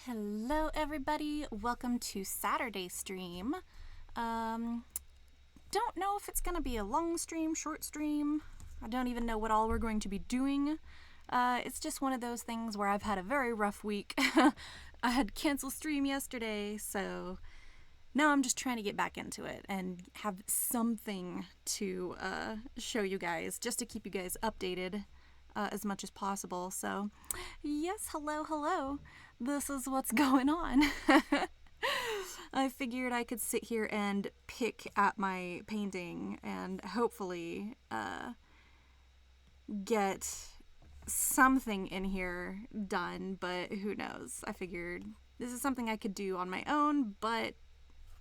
Hello everybody, welcome to Saturday stream. Don't know if it's gonna be a long stream, short stream. I don't even know what all we're going to be doing. It's just one of those things where I've had a very rough week. I had to cancel stream yesterday, so now I'm just trying to get back into it and have something to show you guys, just to keep you guys updated as much as possible. So yes, hello, this is what's going on. I figured I could sit here and pick at my painting and hopefully get something in here done, but who knows. I figured this is something I could do on my own, but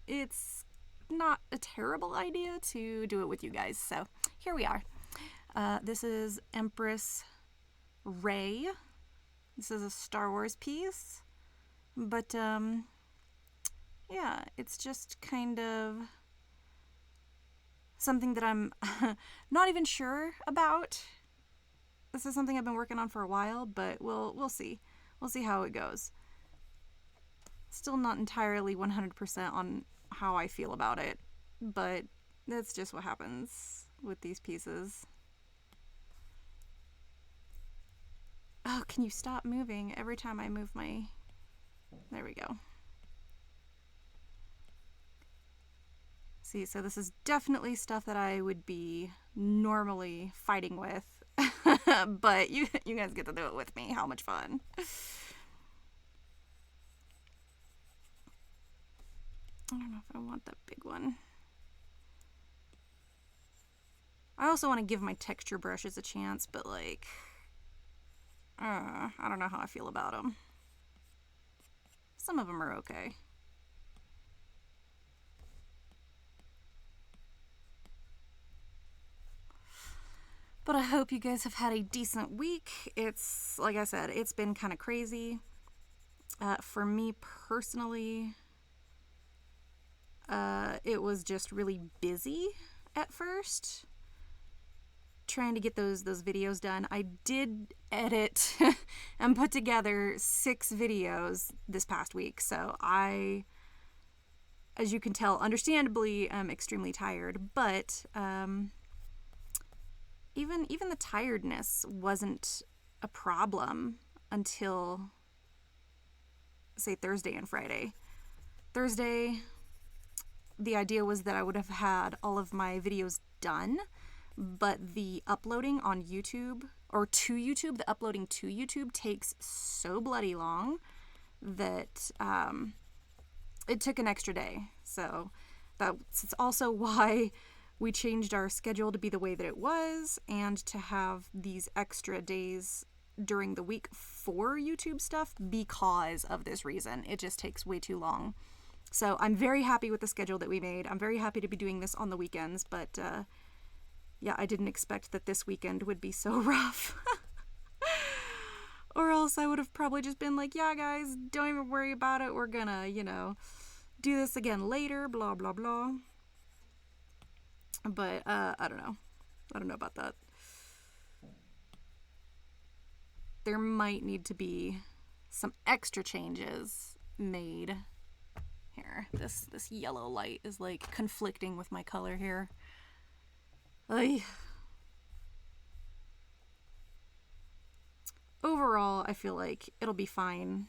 it's not a terrible idea to do it with you guys, so here we are. This is Empress Rey. This is a Star Wars piece, but yeah, it's just kind of something that I'm not even sure about. This is something I've been working on for a while, but we'll see. We'll see how it goes. Still not entirely 100% on how I feel about it, but that's just what happens with these pieces. Oh, can you stop moving every time I move my... There we go. See, so this is definitely stuff that I would be normally fighting with, but you guys get to do it with me. How much fun. I don't know if I want that big one. I also want to give my texture brushes a chance, but like... I don't know how I feel about them. Some of them are okay. But I hope you guys have had a decent week. It's, like I said, it's been kind of crazy. For me personally, it was just really busy at first, trying to get those videos done. I did edit and put together 6 videos this past week, so I, as you can tell, understandably, am extremely tired, but even the tiredness wasn't a problem until, say, Thursday and Friday. Thursday, the idea was that I would have had all of my videos done, but the uploading on YouTube, or to YouTube, the uploading to YouTube takes so bloody long that it took an extra day. So that's also why we changed our schedule to be the way that it was, and to have these extra days during the week for YouTube stuff because of this reason. It just takes way too long. So I'm very happy with the schedule that we made. I'm very happy to be doing this on the weekends, but yeah, I didn't expect that this weekend would be so rough. Or else I would have probably just been like, yeah, guys, don't even worry about it. We're gonna, do this again later, blah, blah, blah. But, I don't know. I don't know about that. There might need to be some extra changes made. Here, this yellow light is, like, conflicting with my color here. Overall, I feel like it'll be fine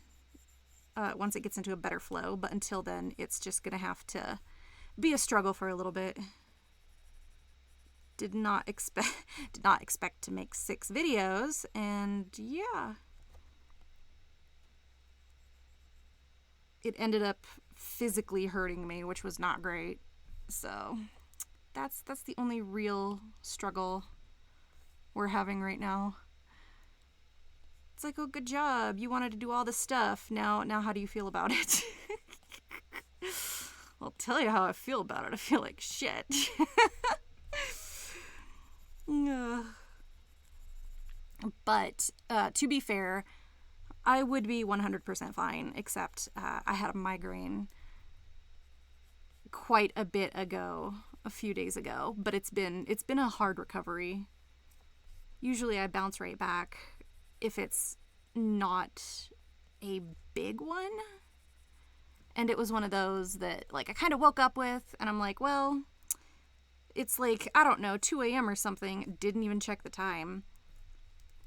once it gets into a better flow, but until then, it's just gonna have to be a struggle for a little bit. Did not expect to make 6 videos, and yeah, it ended up physically hurting me, which was not great. So that's the only real struggle we're having right now. It's like, oh, good job. You wanted to do all this stuff. Now how do you feel about it? I'll tell you how I feel about it. I feel like shit. But to be fair, I would be 100% fine, except I had a migraine quite a bit ago, a few days ago, but it's been a hard recovery. Usually I bounce right back if it's not a big one. And it was one of those that, like, I kind of woke up with, and I'm like, well, it's like, I don't know, 2 a.m. or something. Didn't even check the time.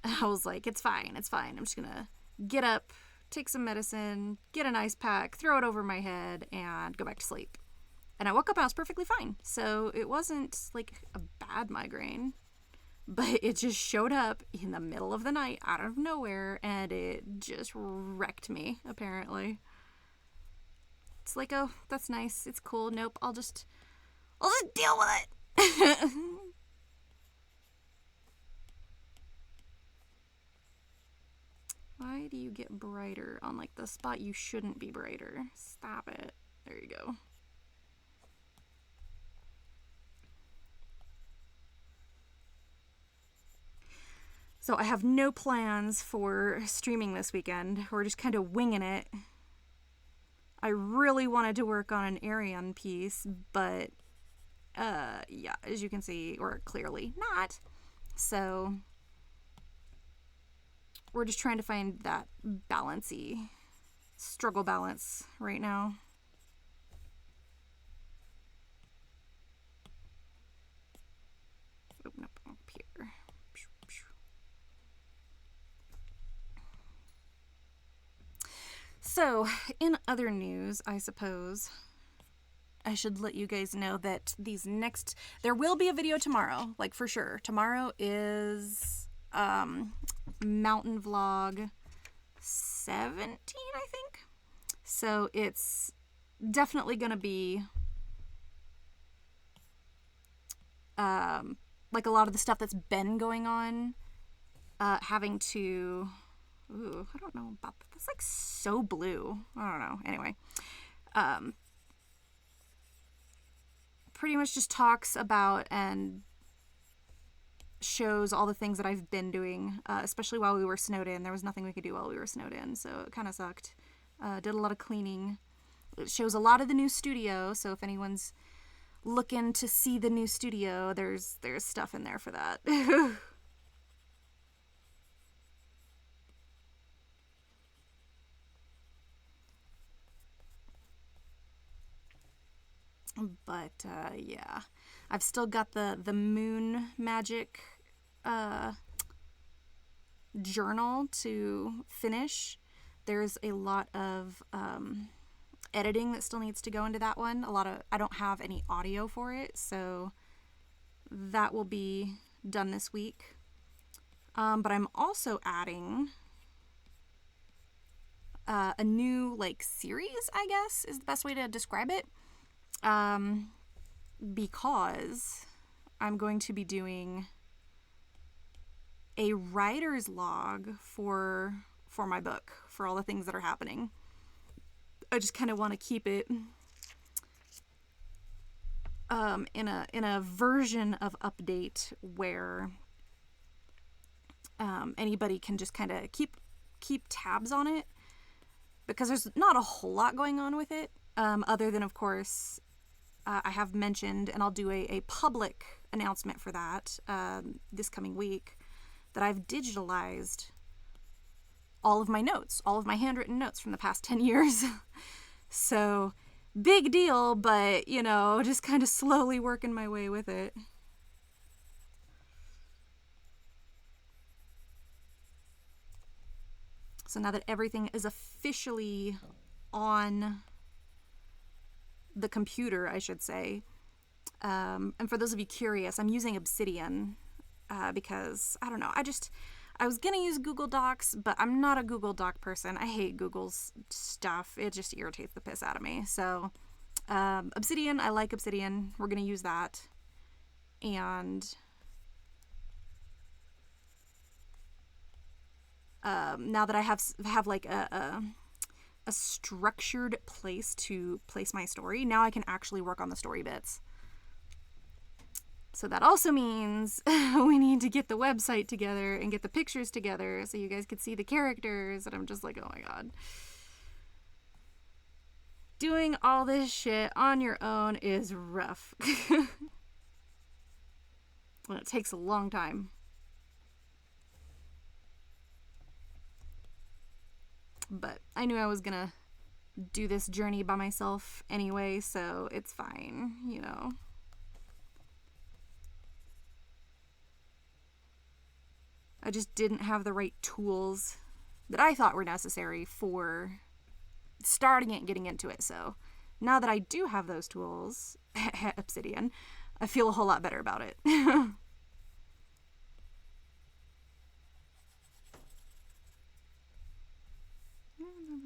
I was like, it's fine. I'm just gonna get up, take some medicine, get an ice pack, throw it over my head, and go back to sleep. And I woke up and I was perfectly fine. So it wasn't like a bad migraine, but it just showed up in the middle of the night out of nowhere, and it just wrecked me, apparently. It's like, oh, that's nice. It's cool. Nope, I'll just deal with it. Why do you get brighter on, like, the spot you shouldn't be brighter? Stop it. There you go. So I have no plans for streaming this weekend. We're just kind of winging it. I really wanted to work on an Arian piece, but, yeah, as you can see, or clearly not. So we're just trying to find that struggle balance right now. Open up here. So, in other news, I suppose, I should let you guys know that there will be a video tomorrow, like for sure. Tomorrow is, mountain vlog 17, I think. So it's definitely gonna be, like a lot of the stuff that's been going on, having to, ooh, I don't know about that. That's like so blue. I don't know. Anyway, pretty much just talks about and shows all the things that I've been doing, especially while we were snowed in. There was nothing we could do while we were snowed in, so it kind of sucked. Did a lot of cleaning. It shows a lot of the new studio, so if anyone's looking to see the new studio, there's stuff in there for that. But yeah, I've still got the moon magic journal to finish. There's a lot of editing that still needs to go into that one. I don't have any audio for it, so that will be done this week. But I'm also adding a new, like, series, I guess is the best way to describe it. Because I'm going to be doing a writer's log for my book, for all the things that are happening. I just kind of want to keep it in a version of update where anybody can just kind of keep tabs on it, because there's not a whole lot going on with it, other than, of course, I have mentioned, and I'll do a public announcement for that this coming week, that I've digitalized all of my notes, all of my handwritten notes from the past 10 years. So, big deal, but, you know, just kind of slowly working my way with it. So now that everything is officially on the computer, I should say, and for those of you curious, I'm using Obsidian because, I don't know, I was gonna use Google Docs, but I'm not a Google Doc person. I hate Google's stuff. It just irritates the piss out of me. So Obsidian, I like Obsidian. We're gonna use that. And now that I have like a structured place to place my story, now I can actually work on the story bits. So that also means we need to get the website together and get the pictures together so you guys could see the characters. And I'm just like, oh my god. Doing all this shit on your own is rough. And it takes a long time. But I knew I was gonna do this journey by myself anyway, so it's fine, you know. I just didn't have the right tools that I thought were necessary for starting it and getting into it. So now that I do have those tools, Obsidian, I feel a whole lot better about it. There's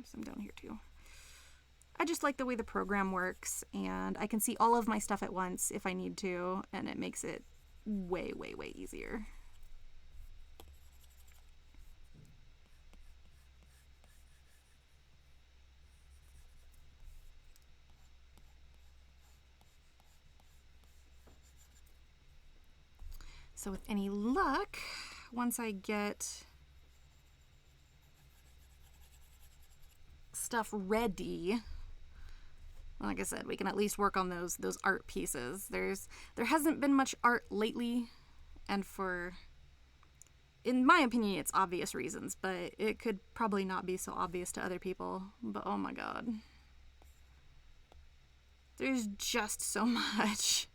some down here too. I just like the way the program works, and I can see all of my stuff at once if I need to, and it makes it way, way, way easier. So with any luck, once I get stuff ready, like I said, we can at least work on those art pieces. There hasn't been much art lately, and in my opinion, it's obvious reasons, but it could probably not be so obvious to other people. But oh my god, there's just so much.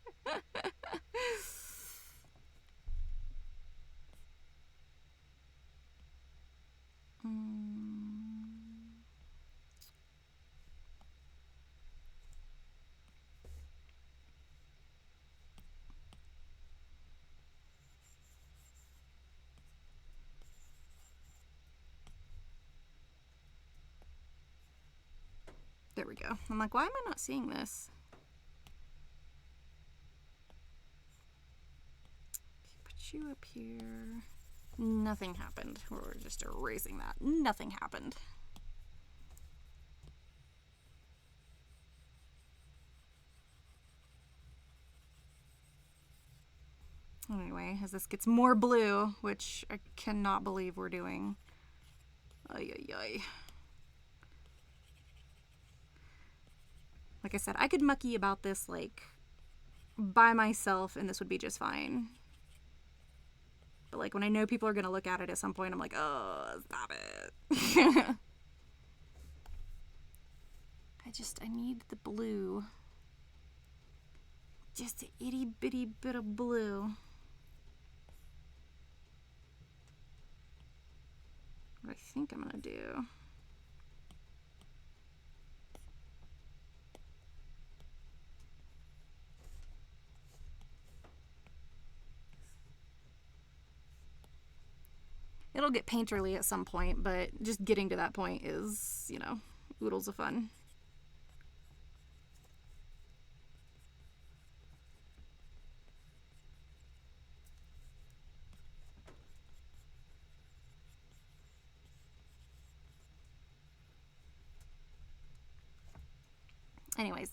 There we go. I'm like, why am I not seeing this? Put you up here. Nothing happened. We're just erasing that. Nothing happened. Anyway, as this gets more blue, which I cannot believe we're doing. Ay, ay, ay. Like I said, I could mucky about this, like, by myself, and this would be just fine. But, like, when I know people are going to look at it at some point, I'm like, oh, stop it. I need the blue. Just a itty bitty bit of blue. What I think I'm going to do. It'll get painterly at some point, but just getting to that point is, you know, oodles of fun. Anyways,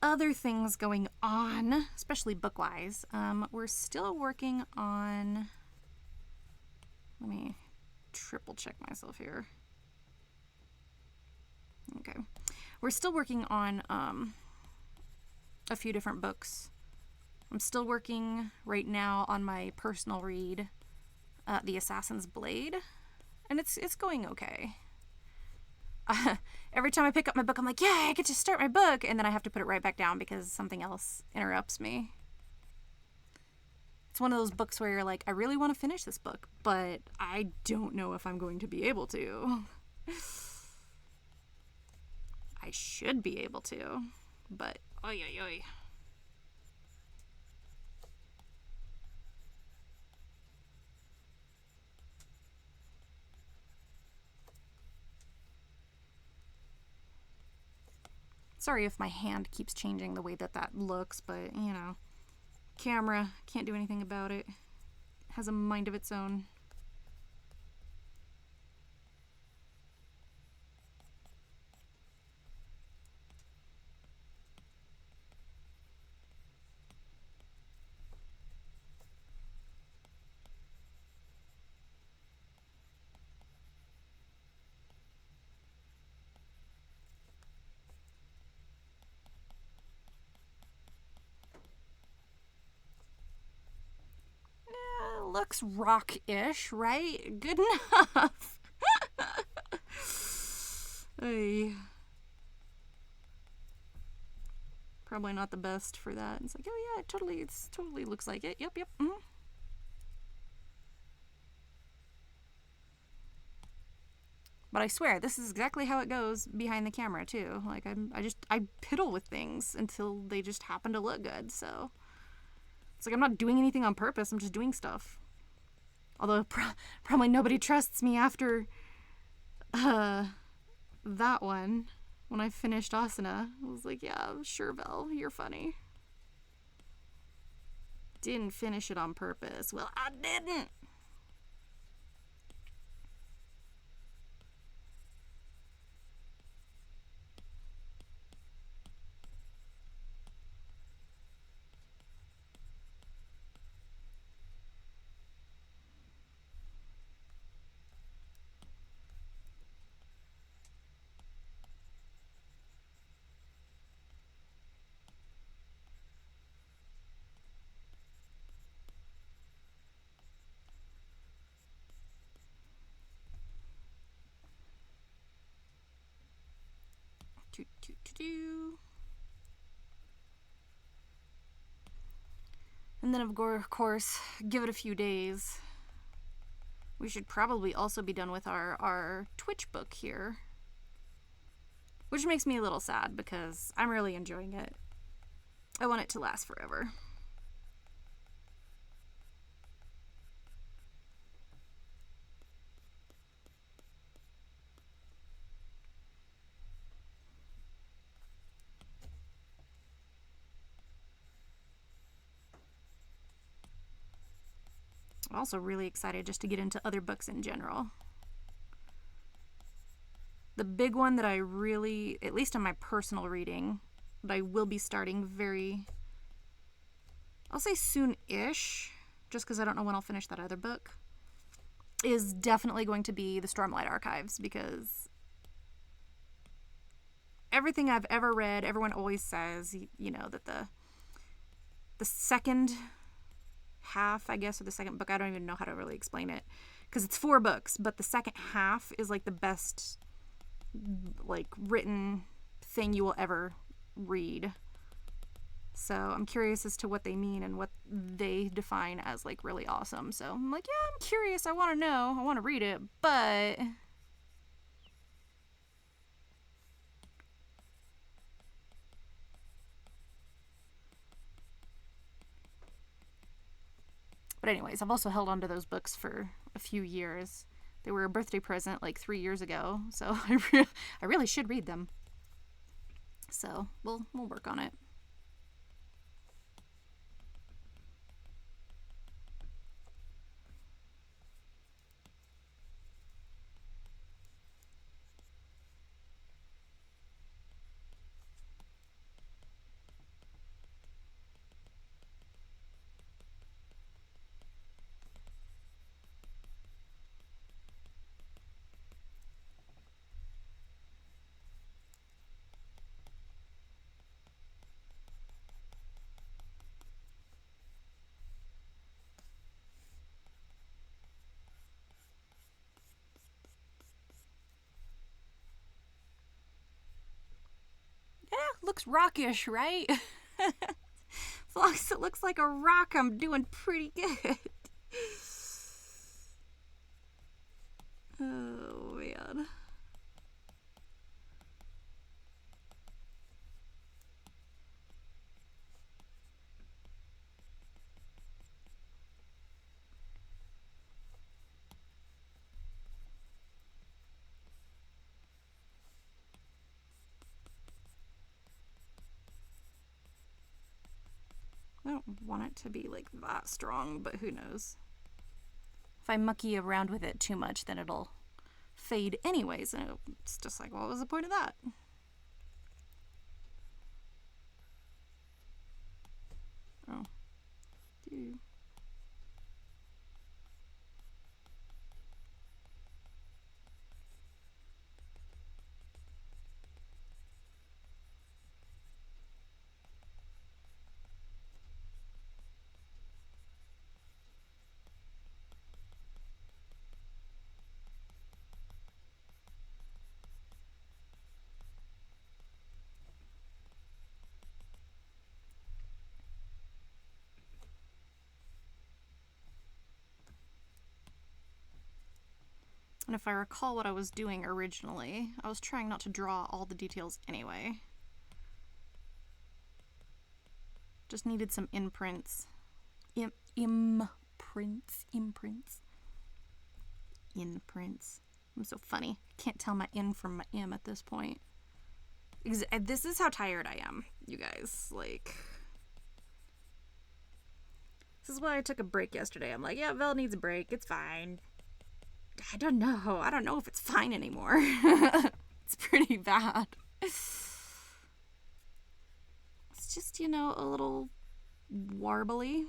other things going on, especially book-wise, we're still working on... Let me triple check myself here. Okay. We're still working on a few different books. I'm still working right now on my personal read, The Assassin's Blade, and it's going okay. Every time I pick up my book, I'm like, yeah, I get to start my book, and then I have to put it right back down because something else interrupts me. It's one of those books where you're like, I really want to finish this book, but I don't know if I'm going to be able to. I should be able to, but oy oy oy. Sorry if my hand keeps changing the way that looks, but, you know, camera, can't do anything about it. It has a mind of its own. Looks rock-ish, right? Good enough. Ay. Probably not the best for that. It's like, oh yeah, it totally looks like it. Yep. Mm-hmm. But I swear, this is exactly how it goes behind the camera too. Like I piddle with things until they just happen to look good. So it's like I'm not doing anything on purpose. I'm just doing stuff. Although probably nobody trusts me after that one. When I finished Asana, I was like, yeah, sure, Vel, you're funny. Didn't finish it on purpose. Well, I didn't. And then, of course, give it a few days. We should probably also be done with our Twitch book here. Which makes me a little sad because I'm really enjoying it. I want it to last forever. I'm also really excited just to get into other books in general. The big one that I really, at least in my personal reading, that I will be starting I'll say soon-ish, just because I don't know when I'll finish that other book, is definitely going to be the Stormlight Archives, because everything I've ever read, everyone always says, you know, that the second half, I guess, or the second book, I don't even know how to really explain it, because it's 4 books, but the second half is like the best, like, written thing you will ever read. So I'm curious as to what they mean and what they define as, like, really awesome. So I'm like, yeah, I'm curious. I want to know. I want to read it, but anyways, I've also held on to those books for a few years. They were a birthday present like 3 years ago, so I really should read them. So we'll work on it. Yeah, looks rockish, right? As long as it looks like a rock, I'm doing pretty good. Oh, man. I don't want it to be like that strong, but who knows. If I mucky around with it too much, then it'll fade anyways, and it's just like, what was the point of that? Oh. Dude. And if I recall what I was doing originally, I was trying not to draw all the details anyway. Just needed some imprints. Imprints. I'm so funny. I can't tell my in from my M at this point. This is how tired I am, you guys. Like, this is why I took a break yesterday. I'm like, yeah, Vel needs a break. It's fine. I don't know. I don't know if it's fine anymore. It's pretty bad. It's just, you know, a little warbly.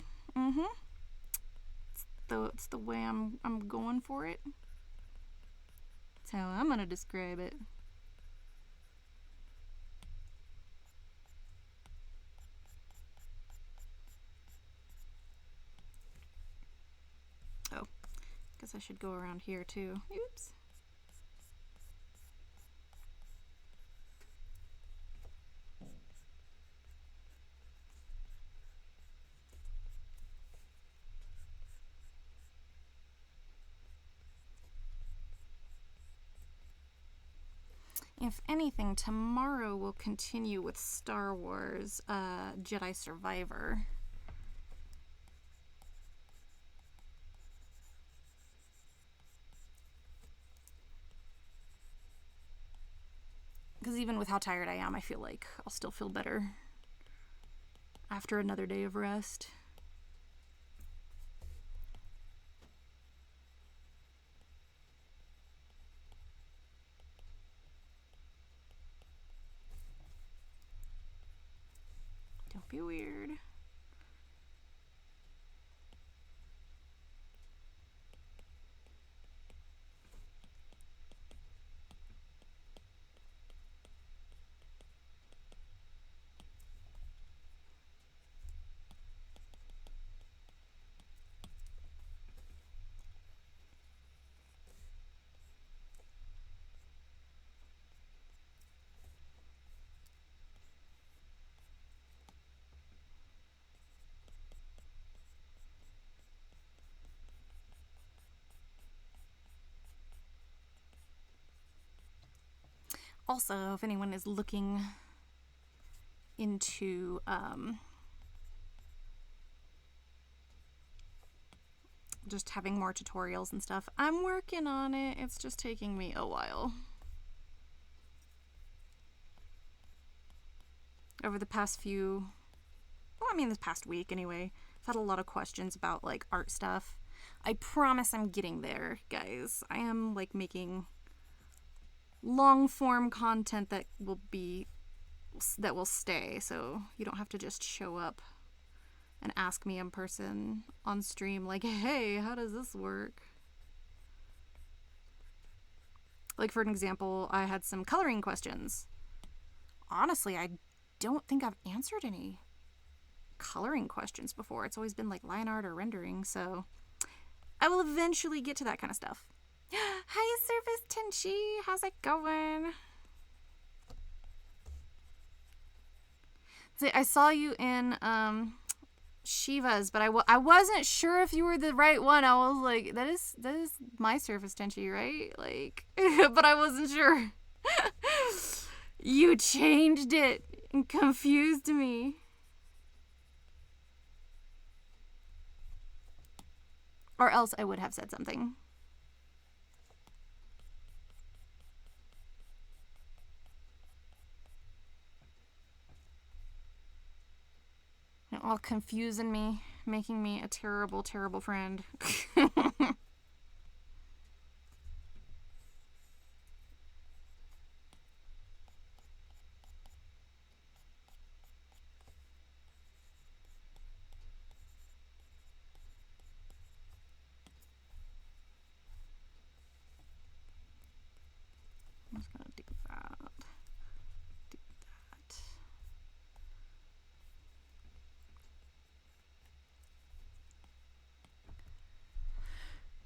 It's the way I'm going for it. That's how I'm gonna describe it. Oh, guess I should go around here too. Oops. If anything, tomorrow we'll continue with Star Wars Jedi Survivor. Because even with how tired I am, I feel like I'll still feel better after another day of rest. Don't be weird. Also, if anyone is looking into just having more tutorials and stuff, I'm working on it. It's just taking me a while. Over the past few, well, I mean this past week anyway, I've had a lot of questions about like art stuff. I promise I'm getting there, guys. I am like making long form content that will stay, so you don't have to just show up and ask me in person on stream like, hey, how does this work? Like, for an example, I had some coloring questions. Honestly, I don't think I've answered any coloring questions before. It's always been like line art or rendering, so I will eventually get to that kind of stuff. Hi, Surface Tenchi. How's it going? See, I saw you in Shiva's, but I wasn't sure if you were the right one. I was like, that is my Surface Tenchi, right? Like, but I wasn't sure. You changed it and confused me. Or else I would have said something. All confusing me, making me a terrible, terrible friend. I'm just gonna do that.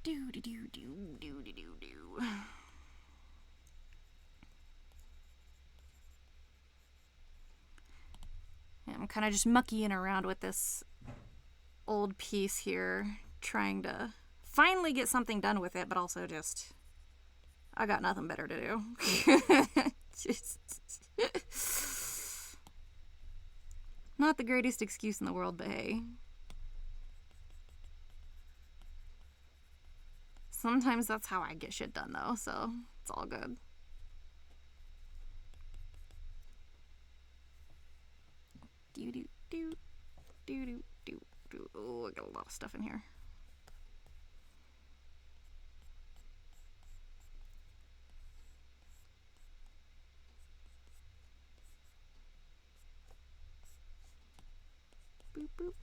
Do that. Do. Yeah, I'm kind of just muckying around with this old piece here, trying to finally get something done with it, but also just I got nothing better to do. Just not the greatest excuse in the world, but hey. Sometimes that's how I get shit done, though, so it's all good. Do do do do do do do. Oh, I got a lot of stuff in here. Boop boop.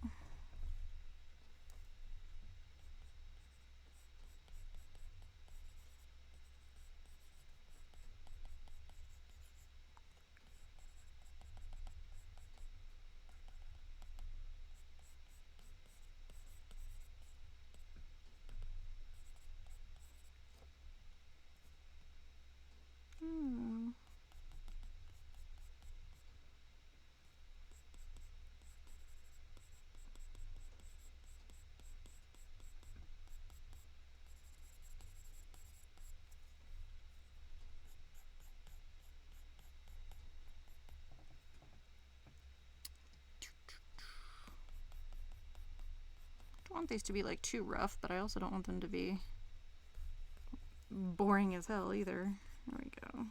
I want these to be like too rough, but I also don't want them to be boring as hell either. There we go.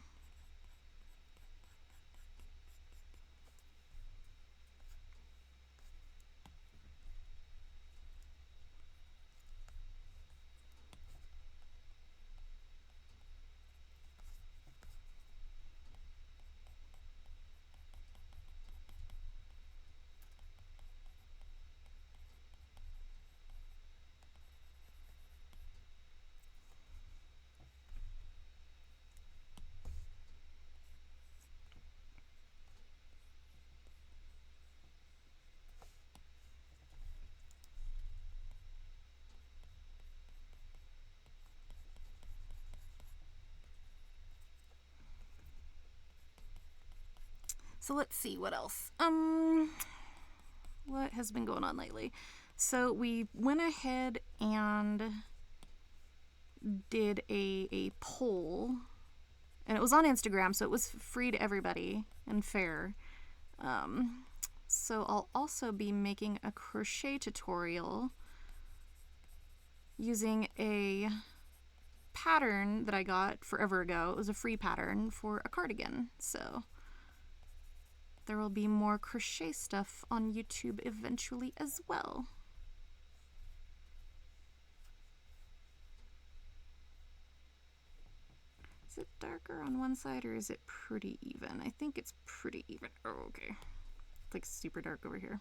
So let's see what else. What has been going on lately? So we went ahead and did a poll, and it was on Instagram, so it was free to everybody and fair. So I'll also be making a crochet tutorial using a pattern that I got forever ago. It was a free pattern for a cardigan, so there will be more crochet stuff on YouTube eventually as well. Is it darker on one side or is it pretty even? I think it's pretty even. Oh, okay. It's like super dark over here.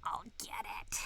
I'll get it.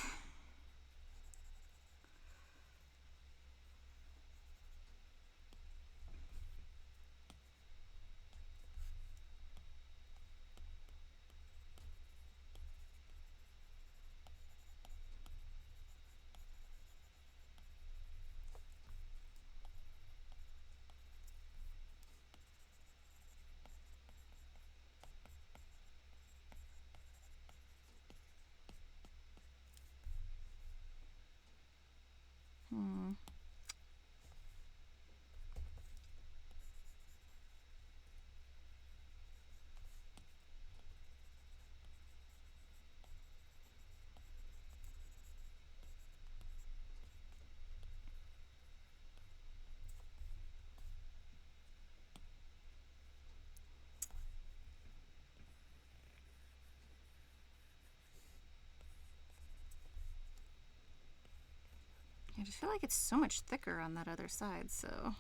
I just feel like it's so much thicker on that other side, so.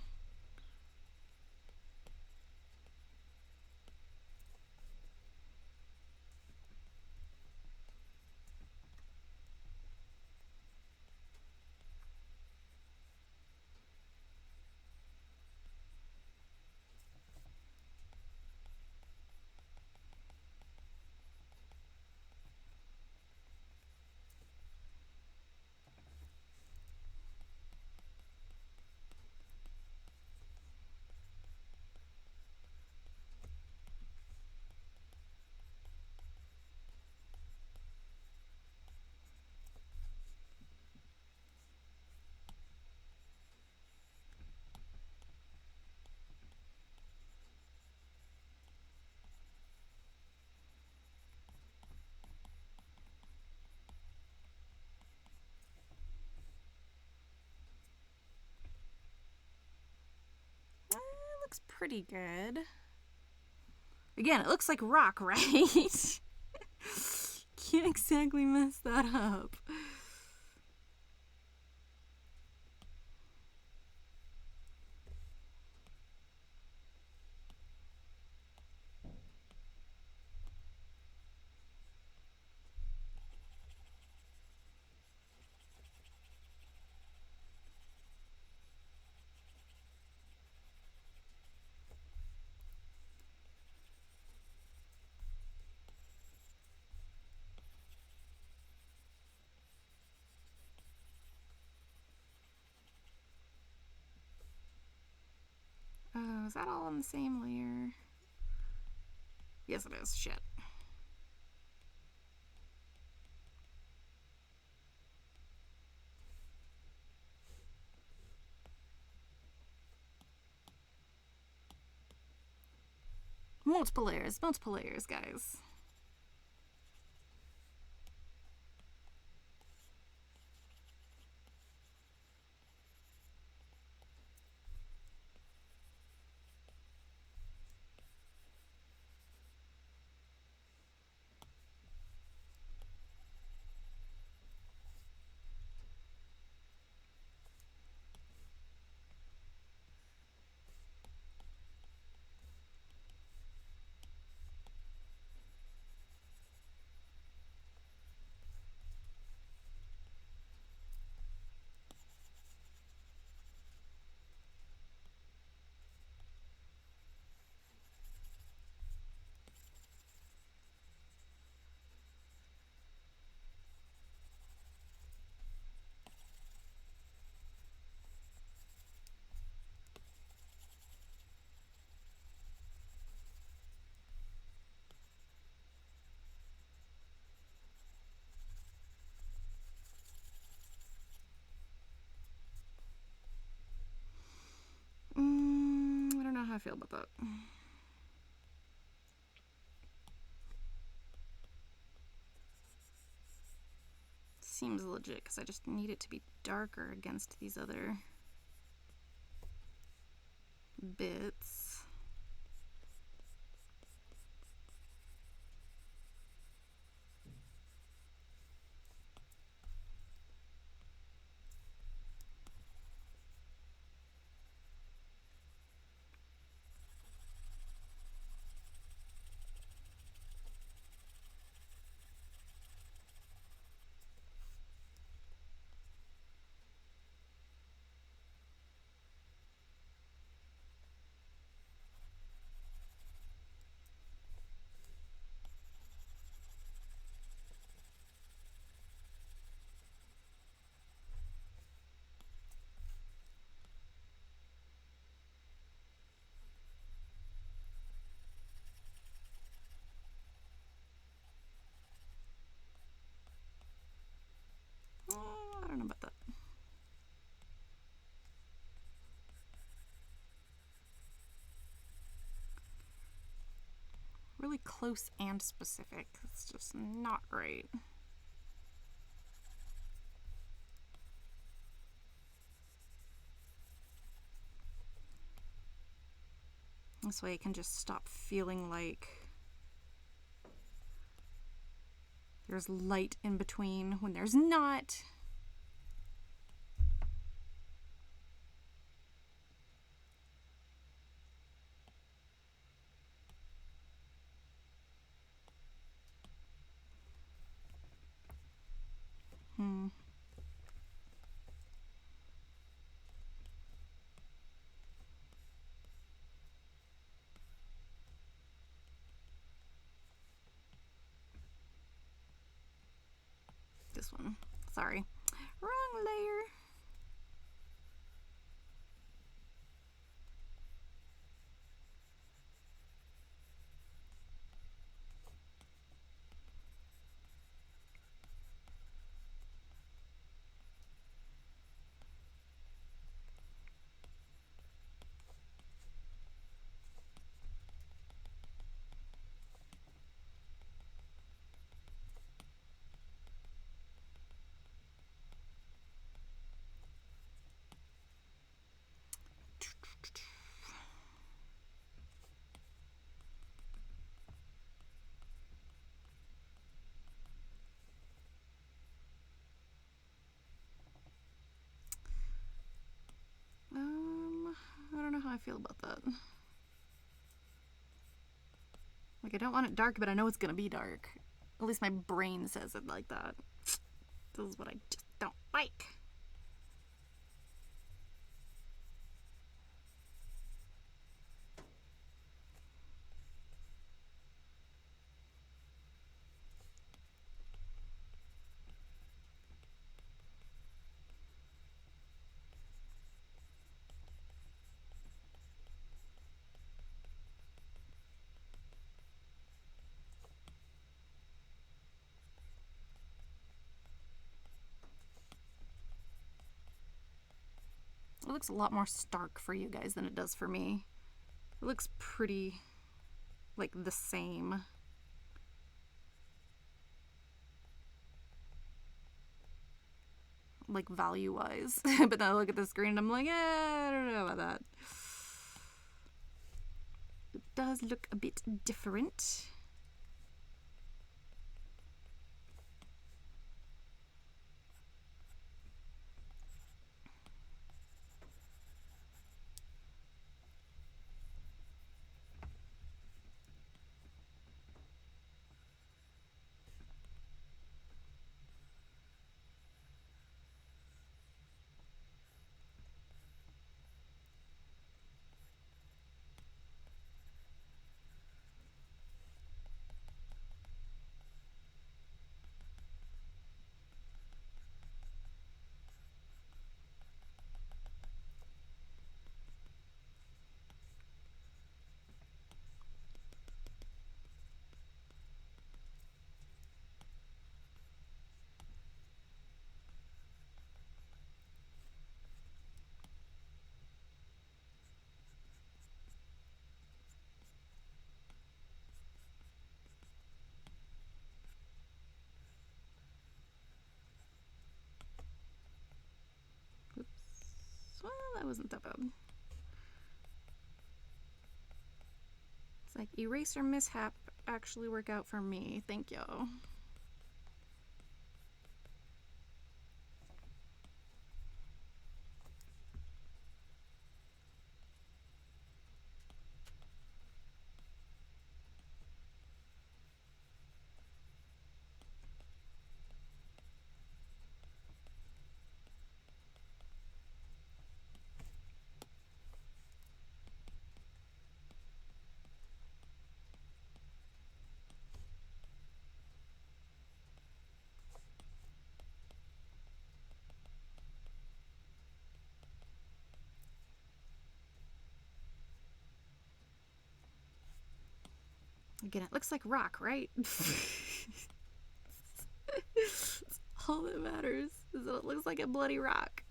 looks pretty good. Again, it looks like rock, right? Can't exactly mess that up. Oh, is that all on the same layer? Yes, it is. Shit. Multiple layers, guys. I don't know how I feel about that. Seems legit because I just need it to be darker against these other bits. I don't know about that. Really close and specific. It's just not right. This way I can just stop feeling like there's light in between when there's not. This one. Sorry. Wrong layer. feel about that. Like, I don't want it dark, but I know it's gonna be dark. At least my brain says it like that. This is what I just don't like. It looks a lot more stark for you guys than it does for me. It looks pretty, like, the same. Like, value-wise. But then I look at the screen and I'm like, I don't know about that. It does look a bit different. Well, that wasn't that bad. It's like eraser mishap actually work out for me. Thank you. Again, it looks like rock, right? All that matters is that it looks like a bloody rock.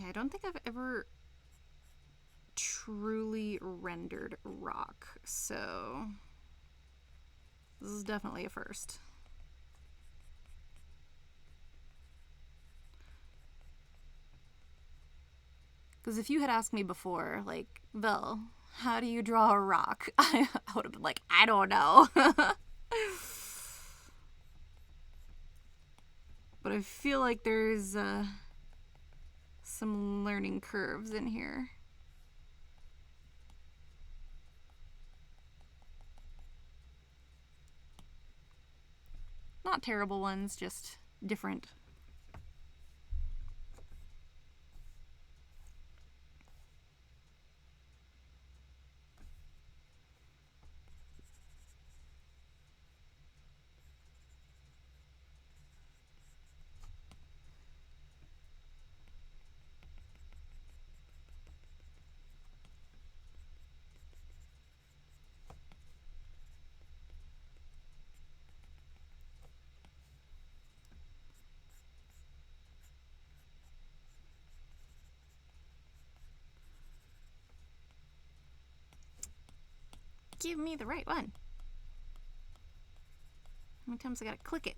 Yeah, I don't think I've ever truly rendered rock, so this is definitely a first. Because if you had asked me before, like, Vel, how do you draw a rock? I would have been like, I don't know. But I feel like there's some learning curves in here. Not terrible ones, just different. Give me the right one. How many times I gotta click it?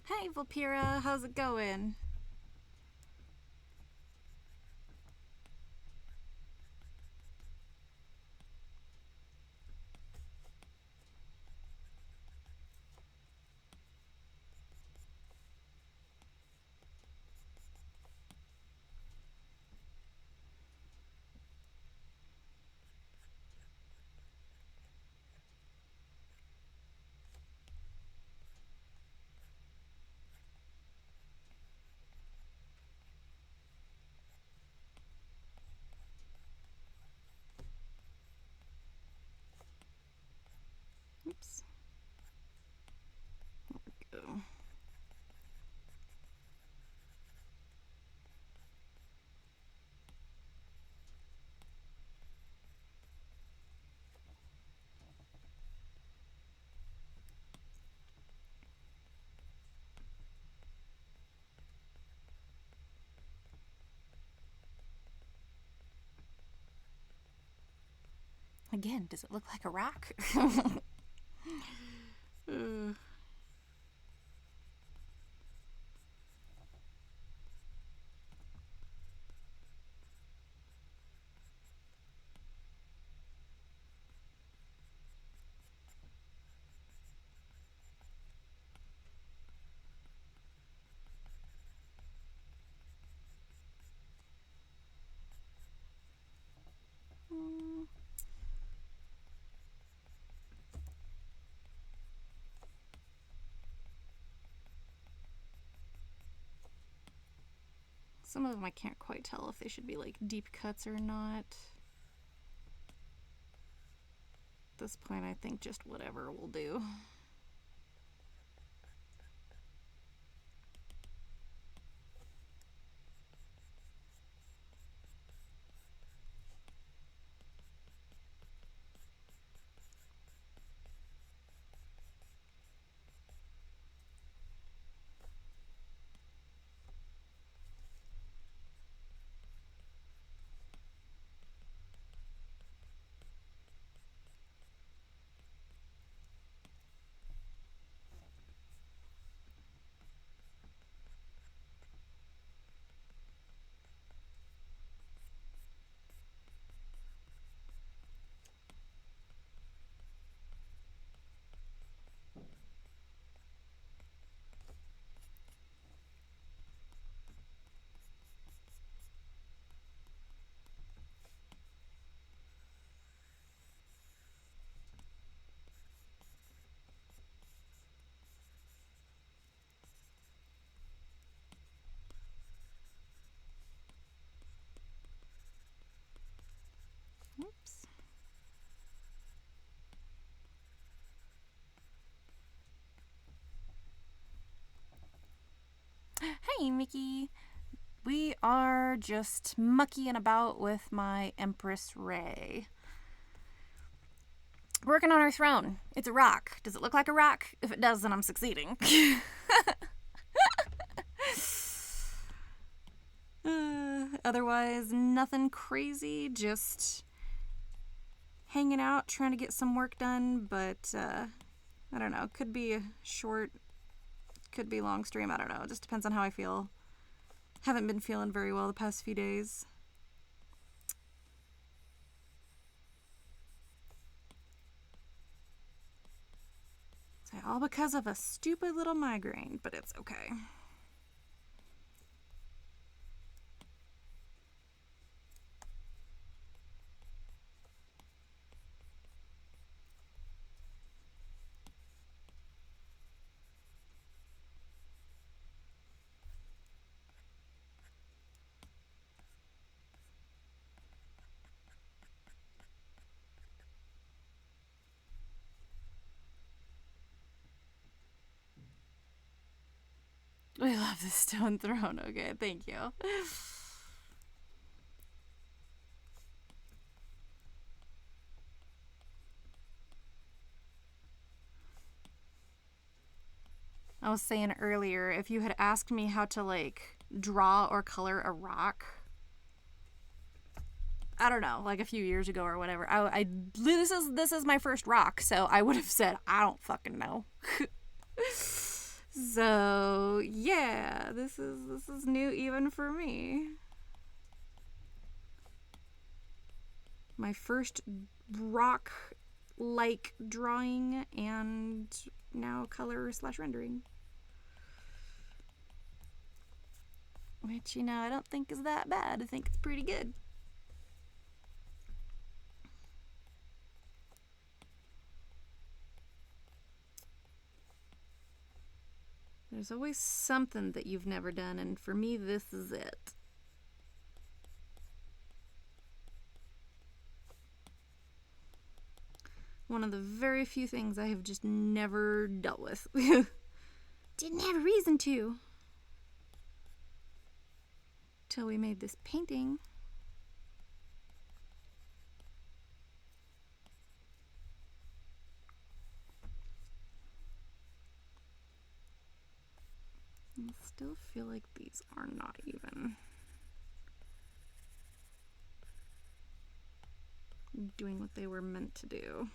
Hey, Vulpira, how's it going? Oops. There we go. Again, does it look like a rock? Some of them I can't quite tell if they should be like deep cuts or not. At this point, I think just whatever will do. Oops. Hey, Mickey. We are just mucking about with my Empress Ray. Working on her throne. It's a rock. Does it look like a rock? If it does, then I'm succeeding. Otherwise, nothing crazy. Just hanging out, trying to get some work done. But, I don't know. Could be a short, could be long stream. I don't know. It just depends on how I feel. Haven't been feeling very well the past few days. So all because of a stupid little migraine, but it's okay. We love the stone throne. Okay, thank you. I was saying earlier, if you had asked me how to like draw or color a rock, I don't know, like a few years ago or whatever, this is my first rock, so I would have said I don't fucking know. So yeah, this is new even for me. My first rock like drawing and now color / rendering. Which, you know, I don't think is that bad. I think it's pretty good. There's always something that you've never done, and for me, this is it. One of the very few things I have just never dealt with. Didn't have a reason to. Till we made this painting. I still feel like these are not even doing what they were meant to do.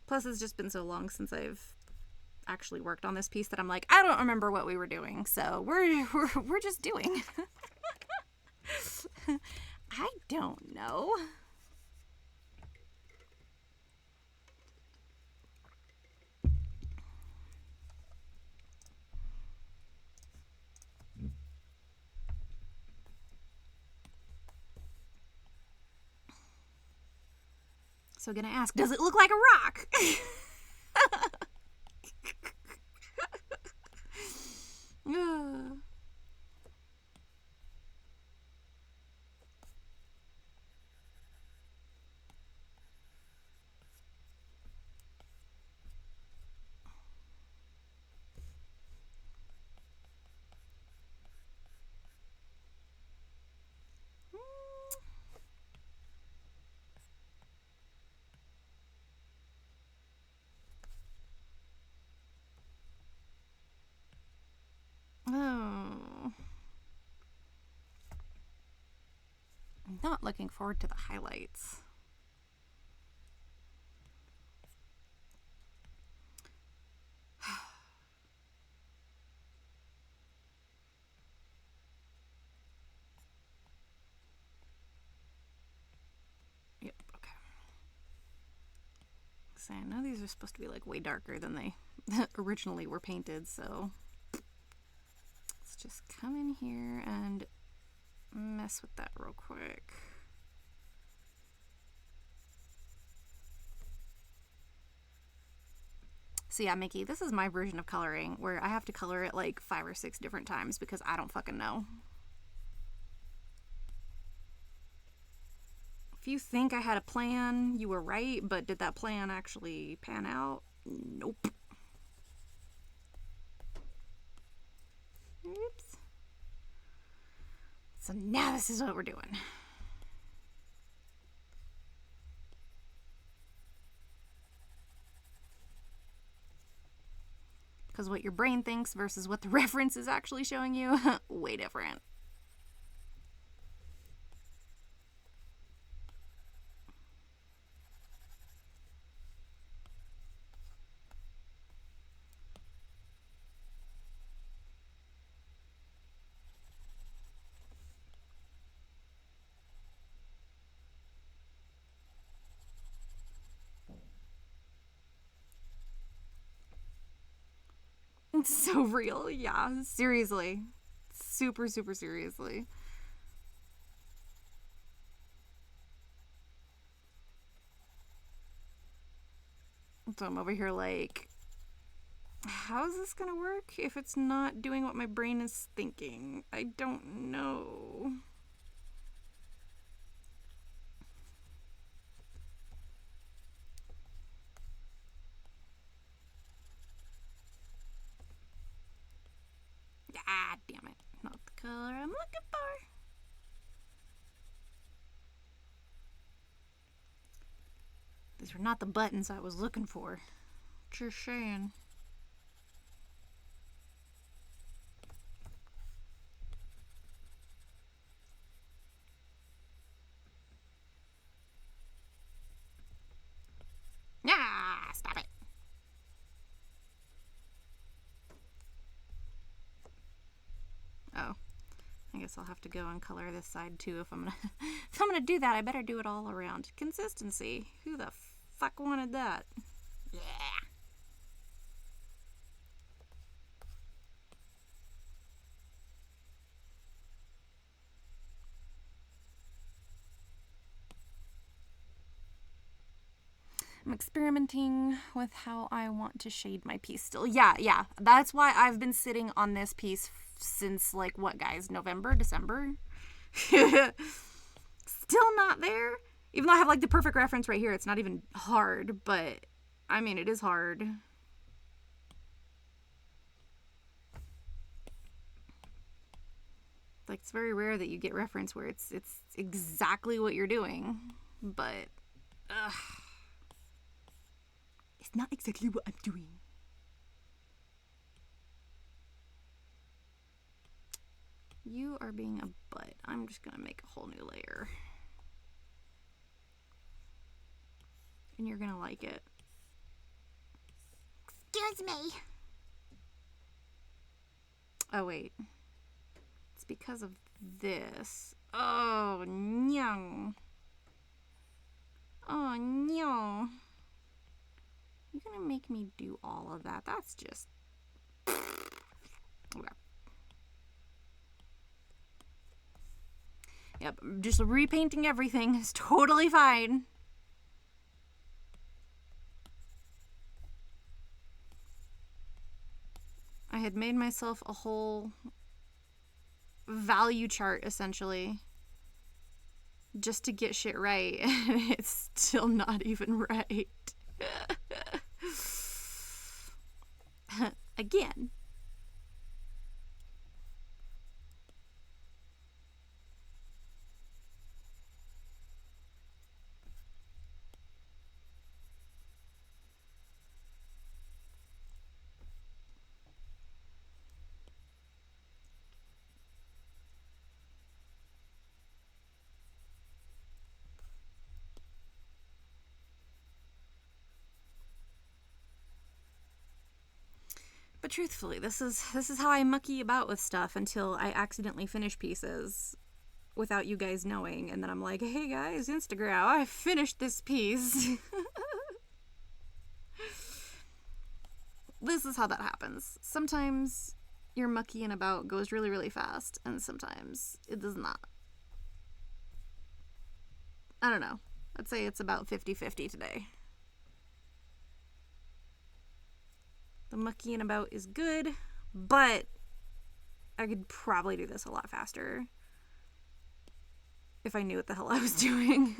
Plus, it's just been so long since I've actually worked on this piece that I'm like, I don't remember what we were doing, so we're just doing. I don't know. So gonna ask, does it look like a rock? Oh. I'm not looking forward to the highlights. Yep, okay. So I know these are supposed to be like way darker than they originally were painted, so let's just come in here and mess with that real quick. So yeah, Mickey, this is my version of coloring where I have to color it like 5 or 6 different times because I don't fucking know. If you think I had a plan, you were right, but did that plan actually pan out? Nope. Oops. So now this is what we're doing. Because what your brain thinks versus what the reference is actually showing you, way different. It's so real, yeah, seriously. Super, super seriously. So I'm over here like, how is this gonna work if it's not doing what my brain is thinking? I don't know. God damn it. Not the color I'm looking for. These were not the buttons I was looking for. Just saying. Ah, stop it. Oh, I guess I'll have to go and color this side too if I'm gonna do that. I better do it all around. Consistency. Who the fuck wanted that? Yeah. I'm experimenting with how I want to shade my piece still. Yeah. That's why I've been sitting on this piece since, like, what, guys? November? December? Still not there. Even though I have, like, the perfect reference right here. It's not even hard, but, I mean, it is hard. Like, it's very rare that you get reference where it's exactly what you're doing. But, ugh. It's not exactly what I'm doing. You are being a butt. I'm just gonna make a whole new layer. And you're gonna like it. Excuse me. Oh, wait. It's because of this. Oh, no. Oh, no. You're gonna make me do all of that. That's just... Okay. Yep, just repainting everything is totally fine. I had made myself a whole value chart, essentially, just to get shit right, and it's still not even right. Again. But truthfully, this is how I mucky about with stuff until I accidentally finish pieces without you guys knowing, and then I'm like, hey guys, Instagram, I finished this piece. This is how that happens. Sometimes your muckying about goes really, really fast, and sometimes it does not. I don't know. I'd say it's about 50-50 today. The muckying about is good, but I could probably do this a lot faster if I knew what the hell I was doing.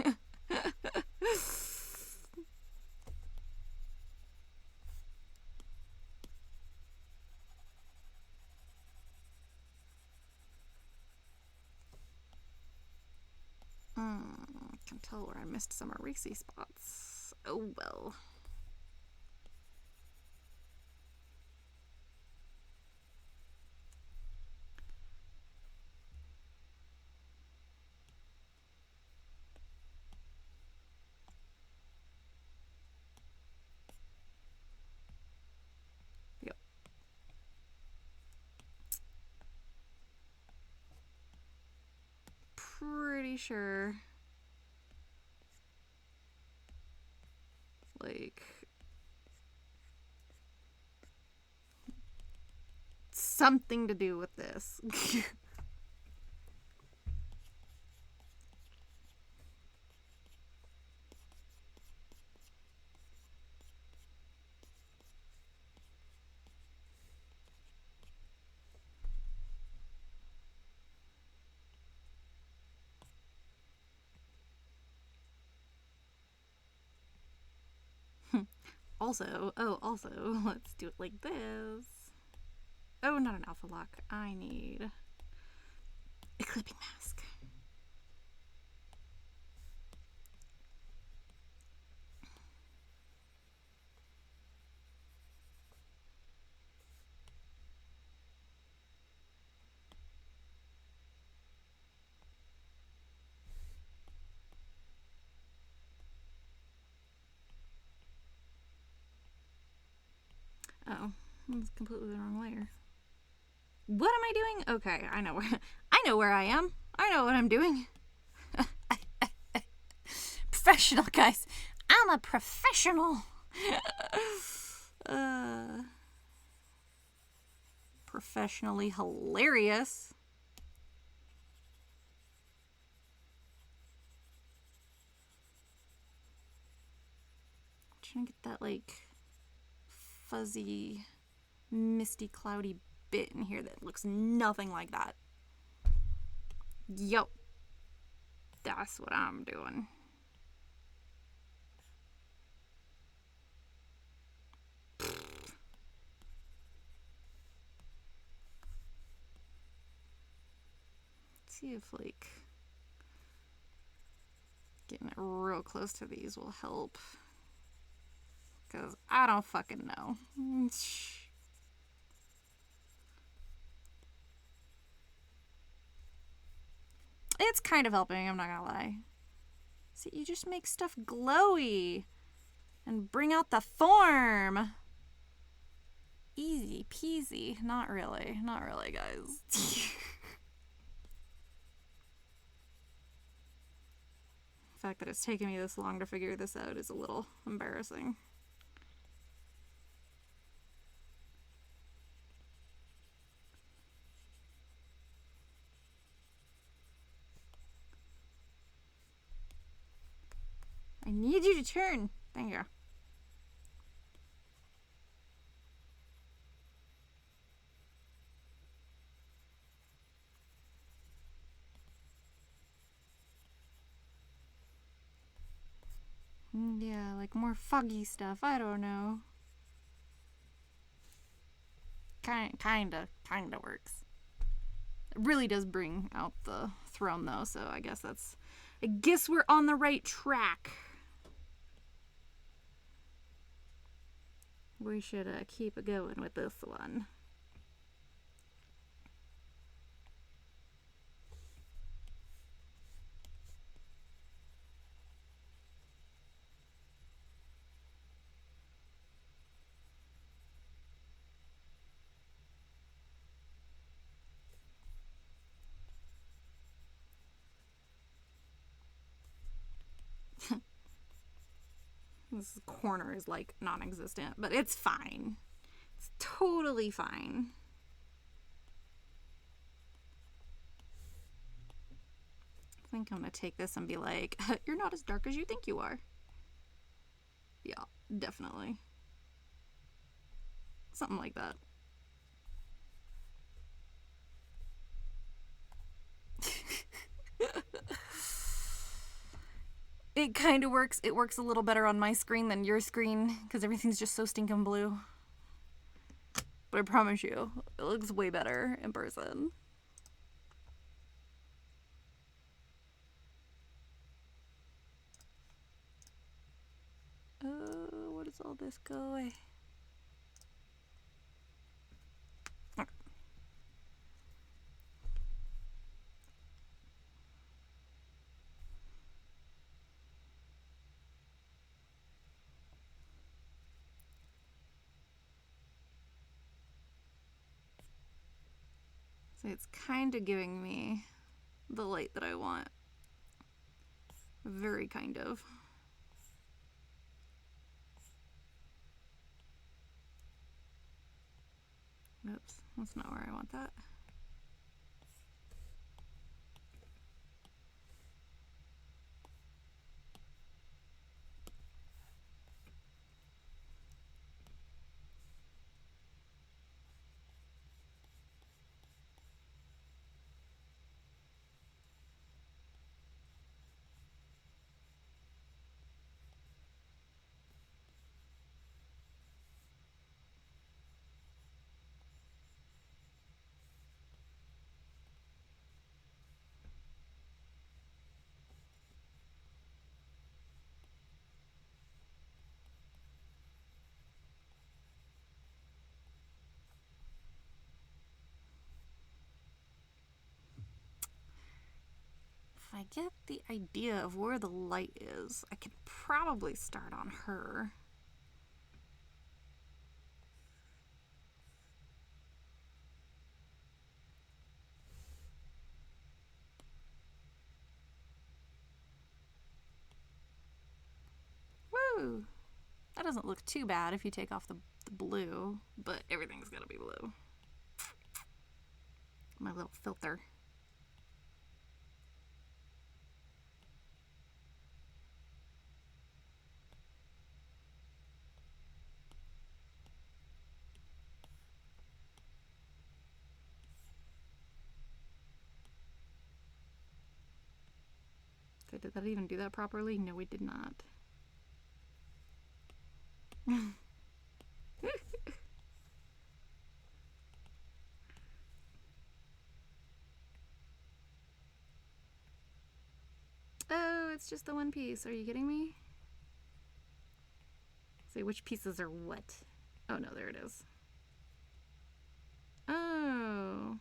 I can tell where I missed some erasy spots. Oh well. Yep. Pretty sure. Like, something to do with this. Also, let's do it like this. Oh, not an alpha lock. I need a clipping mask. Oh, it's completely the wrong layer. What am I doing? Okay, I know where I am. I know what I'm doing. Professional, guys. I'm a professional. Professionally hilarious. I'm trying to get that like fuzzy, misty, cloudy bit in here that looks nothing like that. Yup. That's what I'm doing. Let's see if like getting it real close to these will help. Because I don't fucking know. It's kind of helping, I'm not gonna lie. See, you just make stuff glowy and bring out the form. Easy peasy. Not really. Not really, guys. The fact that it's taken me this long to figure this out is a little embarrassing. I need you to turn. Thank you. Yeah, like more foggy stuff. I don't know. Kinda works. It really does bring out the throne though, so I guess we're on the right track. We should keep it going with this one. This corner is like non-existent, but it's fine. It's totally fine. I think I'm gonna take this and be like, you're not as dark as you think you are. Yeah, definitely. Something like that. It kind of works. It works a little better on my screen than your screen because everything's just so stinking blue. But I promise you, it looks way better in person. Where does all this go away? So it's kind of giving me the light that I want. Very kind of. Oops, that's not where I want that. I get the idea of where the light is. I could probably start on her. Woo! That doesn't look too bad if you take off the blue, but everything's gotta be blue. My little filter. Did that even do that properly? No, we did not. Oh, it's just the one piece. Are you kidding me? See, which pieces are what? Oh, no, there it is. Oh.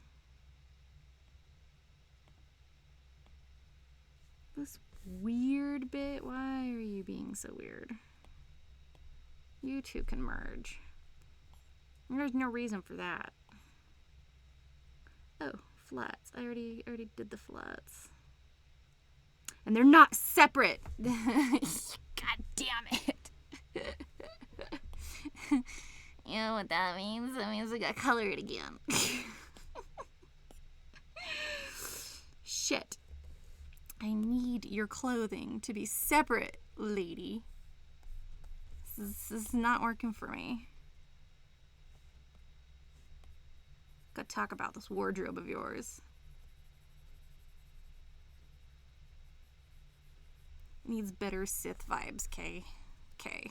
This weird bit. Why are you being so weird? You two can merge. There's no reason for that. Oh, flats. I already did the flats. And they're not separate. God damn it. You know what that means? That means I gotta color it again. Shit. I need your clothing to be separate, lady. This is not working for me. Gotta talk about this wardrobe of yours. Needs better Sith vibes, K. K.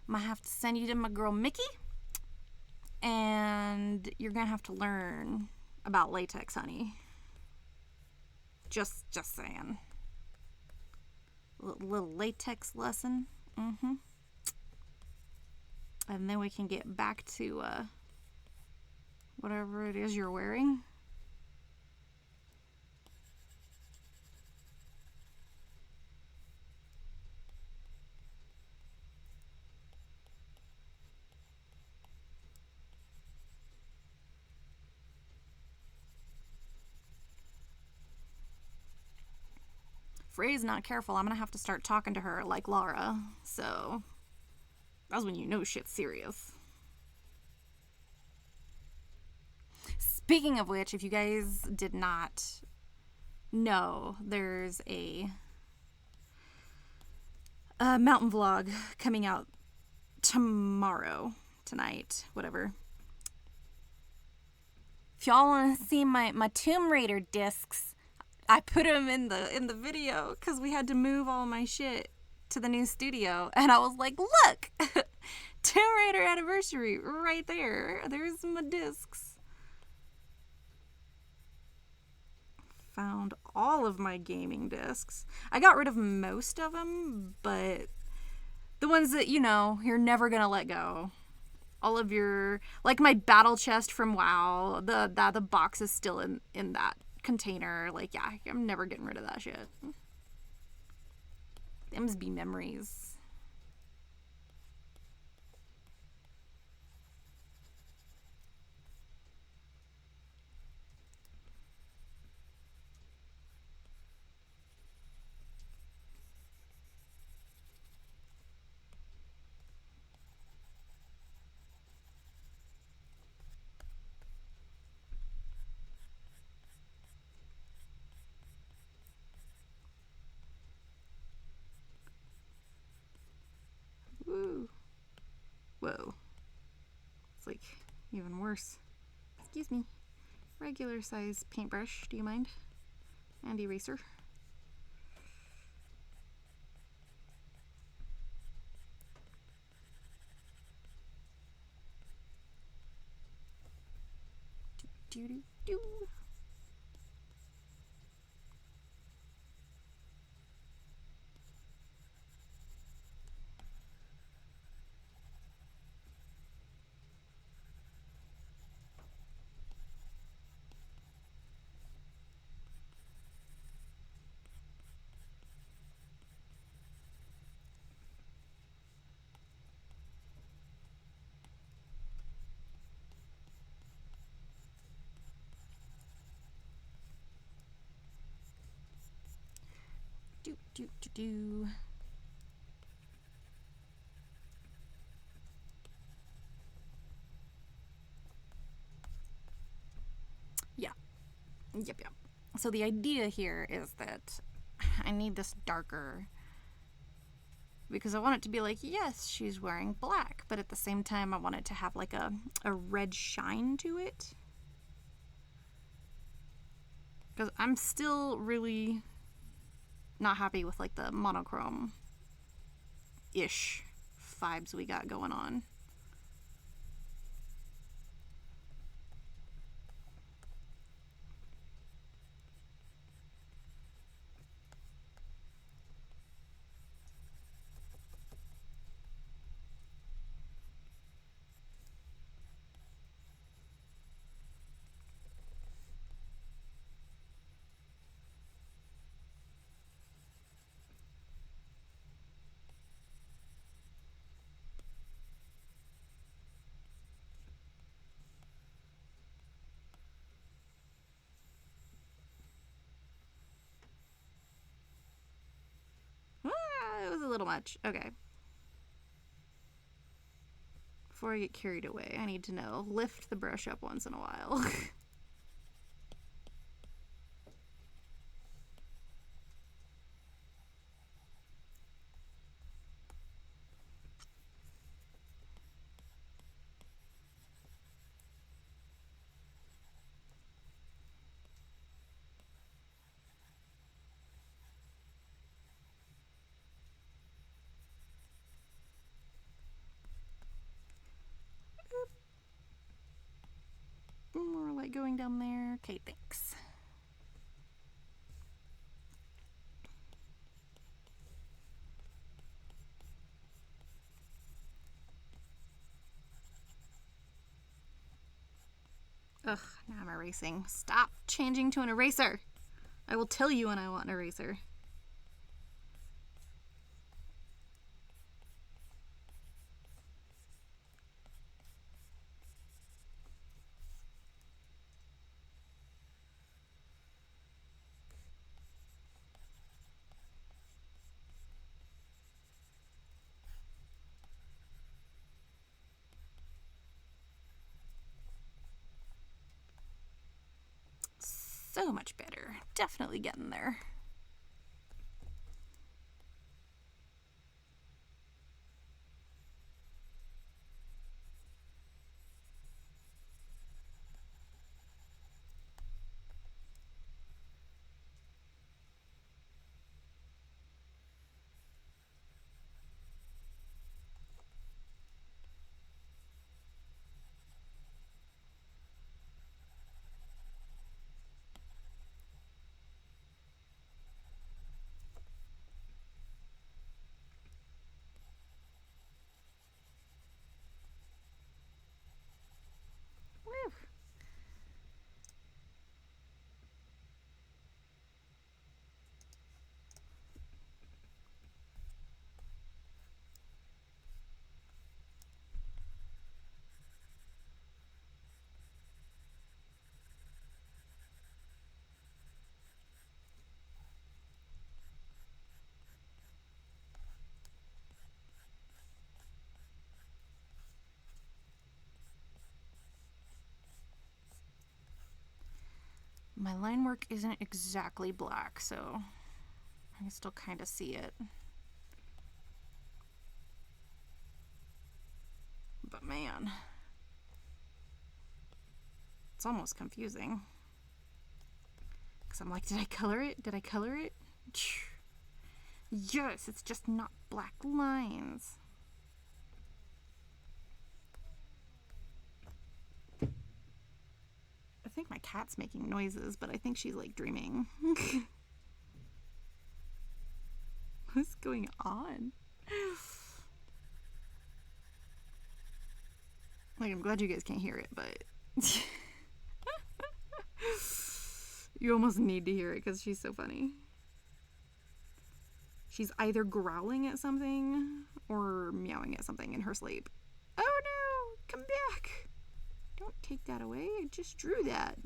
Might have to send you to my girl Mickey. And you're gonna have to learn about latex, honey. Just saying. Little latex lesson. Mm-hmm. And then we can get back to whatever it is you're wearing. If Ray's not careful, I'm gonna have to start talking to her like Laura. So that's when you know shit's serious. Speaking of which, if you guys did not know, there's a mountain vlog coming out tomorrow, tonight, whatever. If y'all want to see my Tomb Raider discs, I put them in the video because we had to move all my shit to the new studio, and I was like, look, Tomb Raider anniversary right there. There's my discs. Found all of my gaming discs. I got rid of most of them, but the ones that, you know, you're never gonna let go. All of your, like my battle chest from WoW, the box is still in that container. Like, yeah, I'm never getting rid of that shit. Them's be memories. Woo. Whoa. It's like even worse. Excuse me. Regular size paintbrush, do you mind? And eraser. Do do do. Do. Yeah. Yep. So the idea here is that I need this darker because I want it to be like, yes, she's wearing black, but at the same time I want it to have like a red shine to it. Because I'm still really not happy with like the monochrome-ish vibes we got going on. It was a little much. Okay. Before I get carried away, I need to know, lift the brush up once in a while. More light going down there. Okay, thanks. Ugh, now I'm erasing. Stop changing to an eraser. I will tell you when I want an eraser. So much better. Definitely getting there. Woo. My line work isn't exactly black, so I can still kind of see it. But man, it's almost confusing. Because I'm like, did I color it? Did I color it? Yes, it's just not black lines. I think my cat's making noises, but I think she's like dreaming. What's going on? Like, I'm glad you guys can't hear it, but you almost need to hear it because she's so funny. She's either growling at something or meowing at something in her sleep. Oh no, come back. Don't take that away. I just drew that.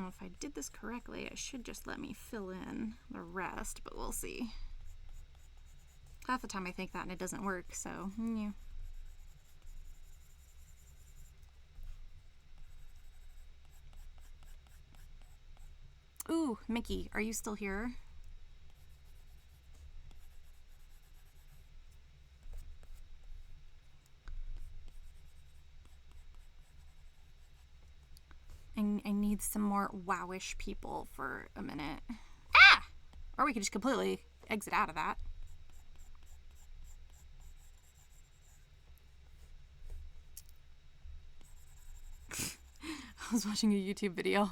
if I did this correctly. It should just let me fill in the rest, but we'll see. Half the time I think that and it doesn't work, so yeah. Ooh, Mickey, are you still here? I need some more wowish people for a minute. Ah! Or we could just completely exit out of that. I was watching a YouTube video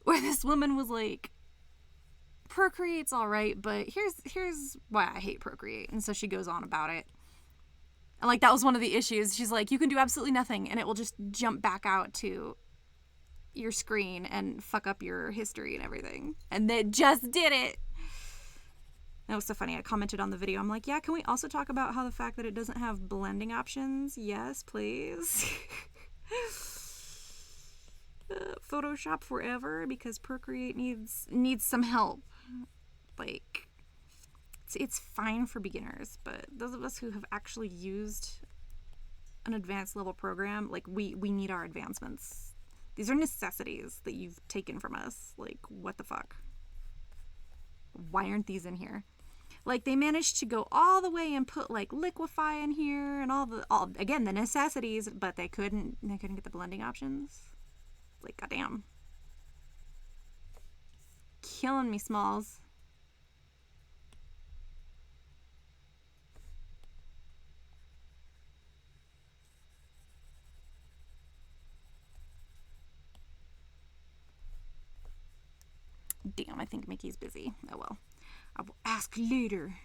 where this woman was like, Procreate's alright, but here's why I hate Procreate. And so she goes on about it. And like that was one of the issues. She's like, you can do absolutely nothing and it will just jump back out to your screen and fuck up your history and everything. And they just did it. That was so funny. I commented on the video. I'm like, yeah, can we also talk about how the fact that it doesn't have blending options? Yes, please. Photoshop forever, because Procreate needs some help. Like, it's fine for beginners, but those of us who have actually used an advanced level program, like we need our advancements. These are necessities that you've taken from us. Like, what the fuck? Why aren't these in here? Like, they managed to go all the way and put like liquify in here and all again the necessities, but they couldn't get the blending options. Like, goddamn. Killing me, Smalls. Damn, I think Mickey's busy. Oh well. I will ask later.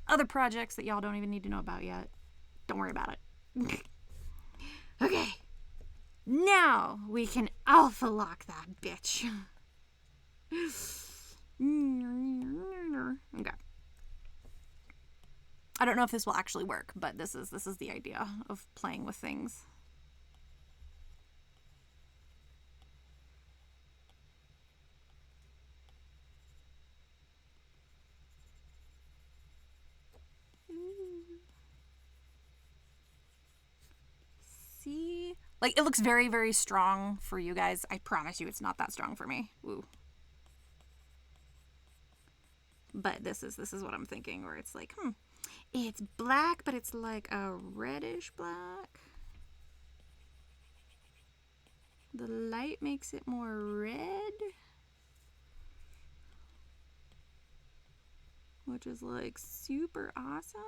Other projects that y'all don't even need to know about yet. Don't worry about it. Okay. Now we can alpha lock that bitch. Okay. I don't know if this will actually work, but this is the idea of playing with things. See? Like, it looks very, very strong for you guys. I promise you it's not that strong for me. Woo. But this is what I'm thinking, where it's like, it's black, but it's like a reddish black. The light makes it more red, which is like super awesome.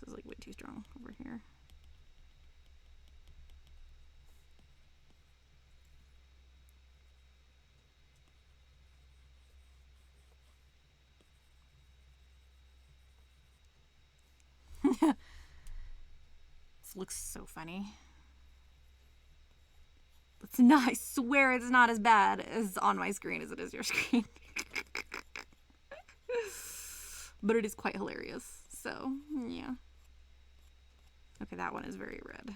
This is like way too strong over here. This looks so funny. It's not, I swear it's not as bad as on my screen as it is your screen. But it is quite hilarious. So, yeah. Okay, that one is very red.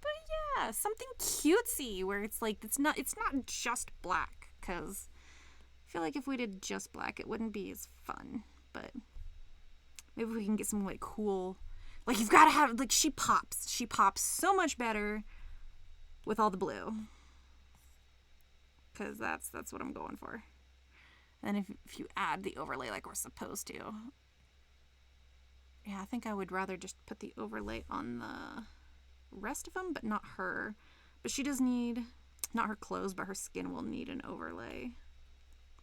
But yeah, something cutesy where it's like it's not just black, because I feel like if we did just black it wouldn't be as fun. But maybe we can get some like cool, like you've got to have, like, she pops so much better with all the blue, because that's what I'm going for. And if you add the overlay like we're supposed to, yeah, I think I would rather just put the overlay on the rest of them, but not her. But she does need, not her clothes, but her skin will need an overlay.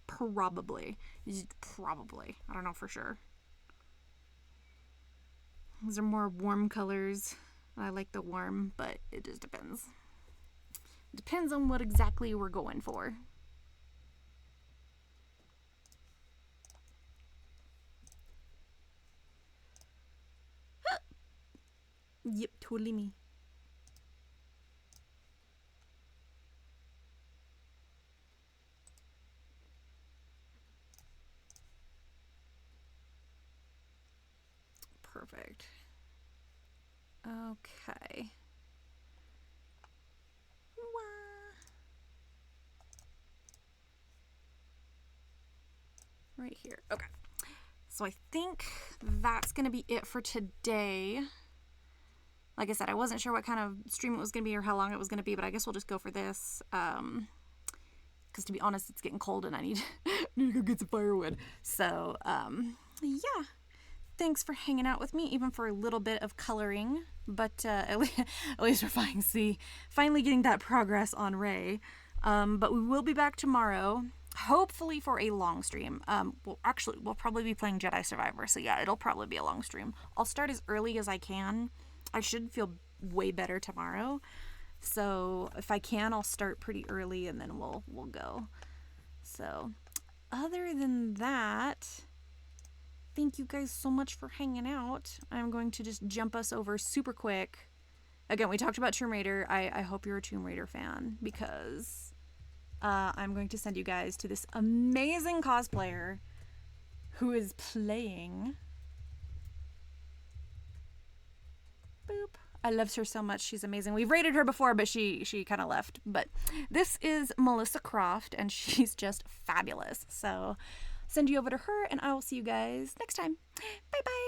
Probably. I don't know for sure. These are more warm colors. I like the warm, but it just depends. It depends on what exactly we're going for. Yep, totally me. Perfect. Okay. Right here. Okay. So I think that's going to be it for today. Like I said, I wasn't sure what kind of stream it was going to be or how long it was going to be, but I guess we'll just go for this. Because to be honest, it's getting cold and I need to go get some firewood. So, yeah. Thanks for hanging out with me, even for a little bit of coloring. But at least we're finally getting that progress on Ray. But we will be back tomorrow, hopefully for a long stream. We'll probably be playing Jedi Survivor, so yeah, it'll probably be a long stream. I'll start as early as I can. I should feel way better tomorrow. So if I can, I'll start pretty early and then we'll go. So other than that, thank you guys so much for hanging out. I'm going to just jump us over super quick. Again, we talked about Tomb Raider. I hope you're a Tomb Raider fan because I'm going to send you guys to this amazing cosplayer who is playing. Boop. I love her so much. She's amazing. We've rated her before, but she kind of left. But this is Melissa Croft, and she's just fabulous. So send you over to her, and I will see you guys next time. Bye-bye.